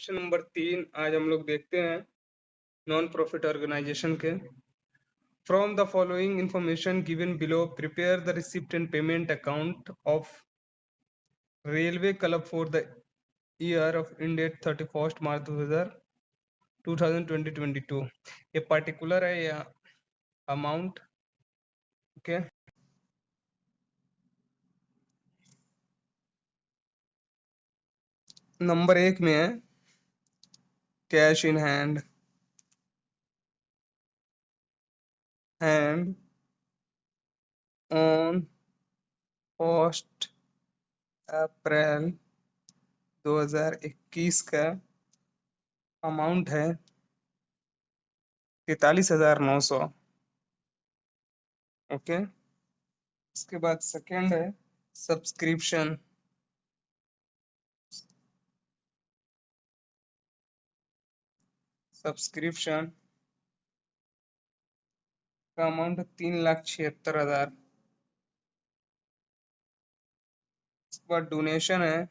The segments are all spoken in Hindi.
क्वेश्चन नंबर 3 आज हम लोग देखते हैं नॉन प्रॉफिट ऑर्गेनाइजेशन के। From the following information given below prepare the receipt and payment account of railway club for the year of in date 31 March 2022। ये पर्टिकुलर है या अमाउंट? ओके, नंबर 1 में है cash in hand and on first April 2021 का अमाउंट है 43,900। ओके, इसके बाद सेकंड है सब्सक्रिप्शन। सब्सक्रिप्शन का अमाउंट 3,76,000। इसके बाद डोनेशन है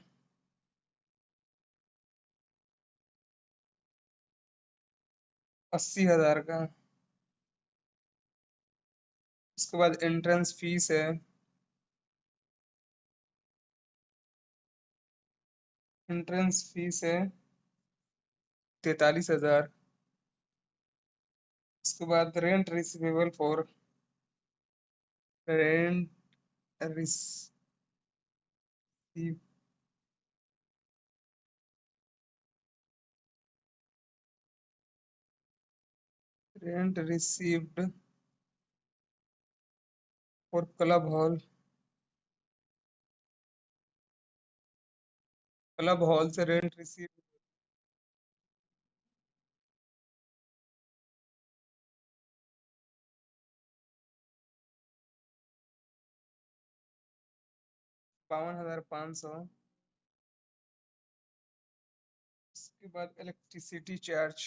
80,000 का। इसके बाद एंट्रेंस फीस है एंट्रेंस फीस है 43,000। इसके बाद rent receivable for rent receive rent received for club hall से रेंट रिसीव 52,500। इसके बाद इलेक्ट्रिसिटी चार्ज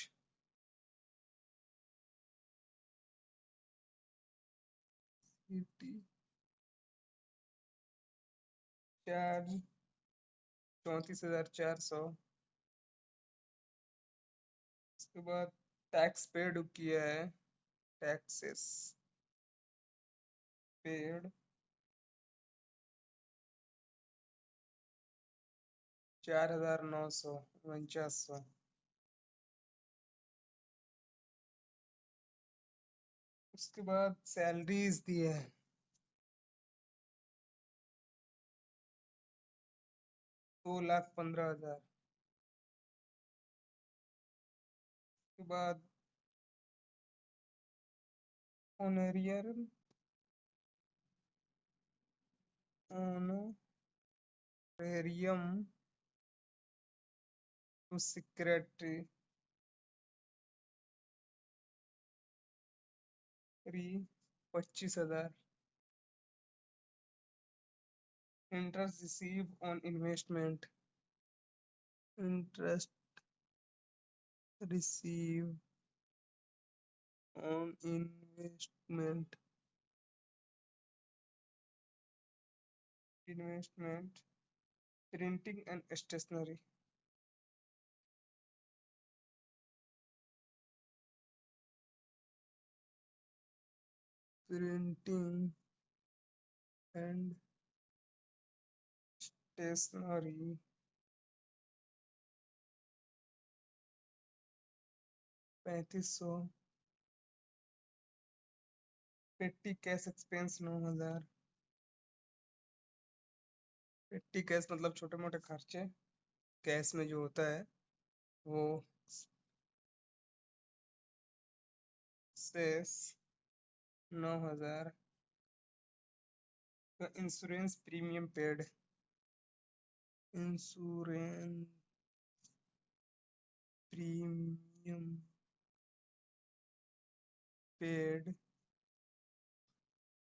चार्ज 34,400। इसके बाद टैक्स पेड किया है टैक्सेस पेड 4,949। उसके बाद सैलरीज दी है 2,15,000। उसके बाद honorarium honorarium to secretary 25,000। Interest receive on investment interest receive on investment printing and stationery printing and stationery 3,500। Petty cash expense 9,000। पेटी कैश मतलब छोटे मोटे खर्चे कैश में जो होता है वो शेष 9,000। Insurance premium paid insurance premium paid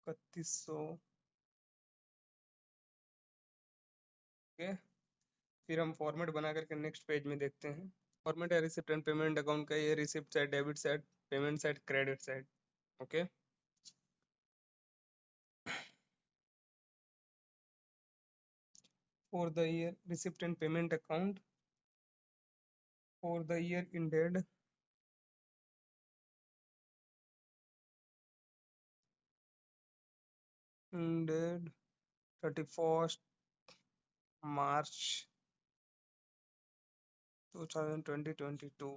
3,100। Okay, फिर हम फॉर्मेट बना करके नेक्स्ट पेज में देखते हैं। फॉर्मेट है रिसिप्ट एंड पेमेंट अकाउंट का। ये receipt side debit side, payment side credit side. Okay, for the year receipt and payment account for the year ended 31st March 2022।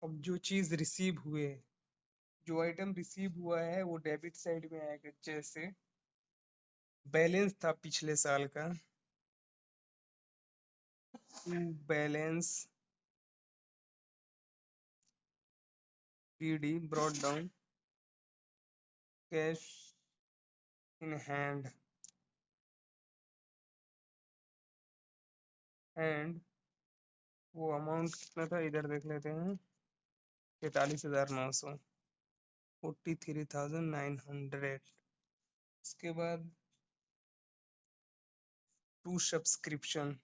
अब जो चीज रिसीव हुए, जो आइटम रिसीव हुआ है वो डेबिट साइड में आएगा। जैसे बैलेंस था पिछले साल का, balance PD brought down cash in hand and वो अमाउंट कितना था इधर देख लेते हैं, 43,900, 43,900। इसके बाद टू सब्सक्रिप्शन,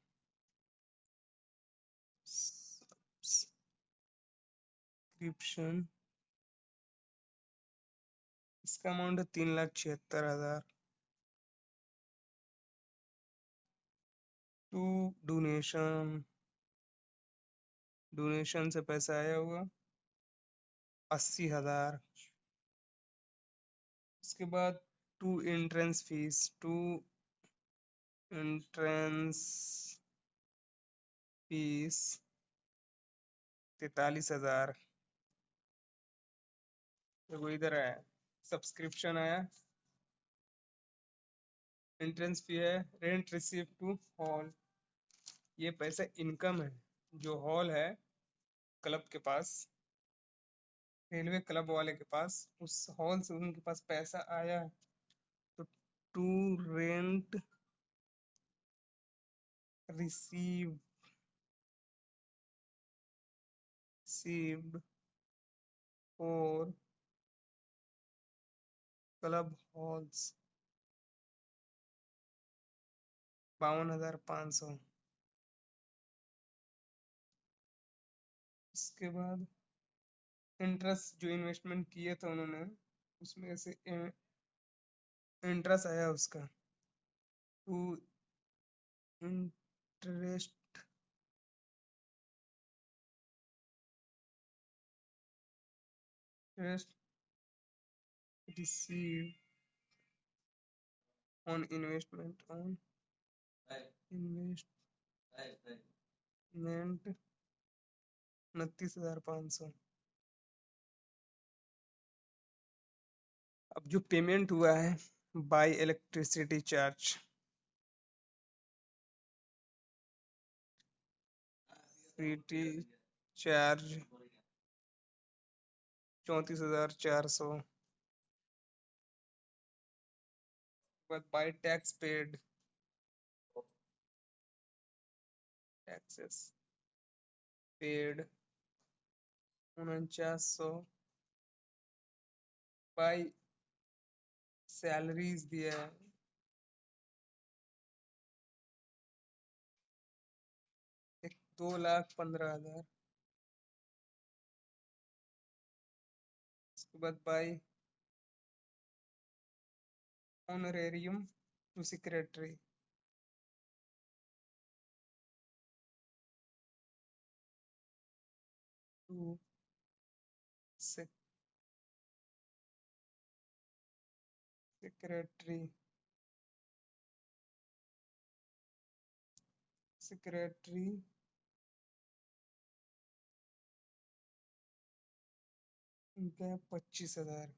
सब्सक्रिप्शन इसका अमाउंट है 3,76,000। टू डोनेशन, डोनेशन से पैसा आया होगा 80,000। इसके बाद to entrance fees, to entrance fees 43,000। देखो इधर आया, सब्सक्रिप्शन आया, एंट्रेंस फी है, रेंट रिसीव टू हॉल, ये पैसा इनकम है जो हॉल है क्लब के पास, रेलवे क्लब वाले के पास, उस हॉल से उनके पास पैसा आया है। तो to rent receive received for club halls 52,500। इसके बाद इंटरेस्ट जो इन्वेस्टमेंट किए थे उन्होंने, उसमें से इंटरेस्ट आया उसका, to interest interest receive on investment, on investment 29,500। अब जो पेमेंट हुआ है by electricity charge, city charge 34,400। बाद by tax paid, taxes paid 4900। By salaries दिया है 2,15,000। उसके बाद by honorarium to secretary, to secretary, secretary इनका 25,000।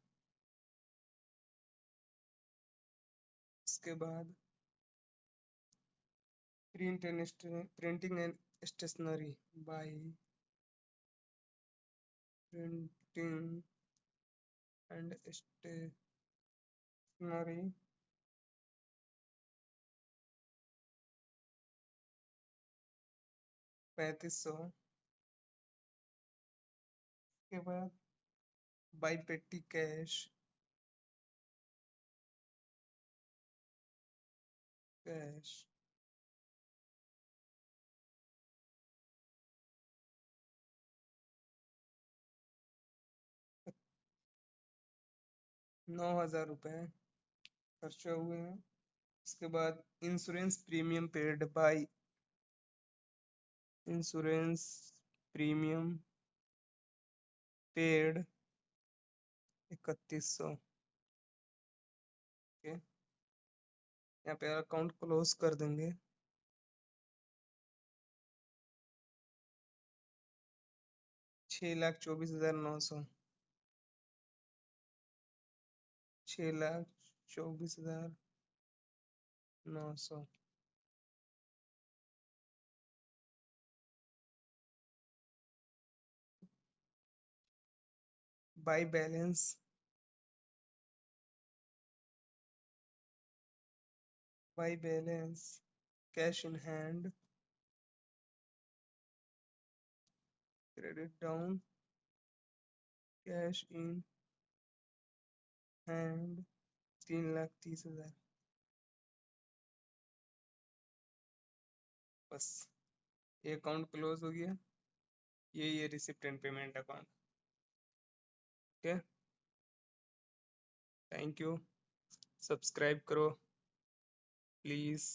इसके बाद printing and stationery, by printing and stationery 3,500। के बाद बाई पेटी कैश, कैश 9,000 रुपये खर्चे हुए हैं। इसके बाद insurance premium paid by insurance premium paid 3100। Okay, यहाँ पे अकाउंट क्लोज कर देंगे। 6,24,900, 6,24,900। By balance, by balance, cash in hand, credit down, cash in hand 3,30,000। बस, ये अकाउंट क्लोज हो गया। ये receipt and payment account. Okay, thank you. Subscribe करो प्लीज़।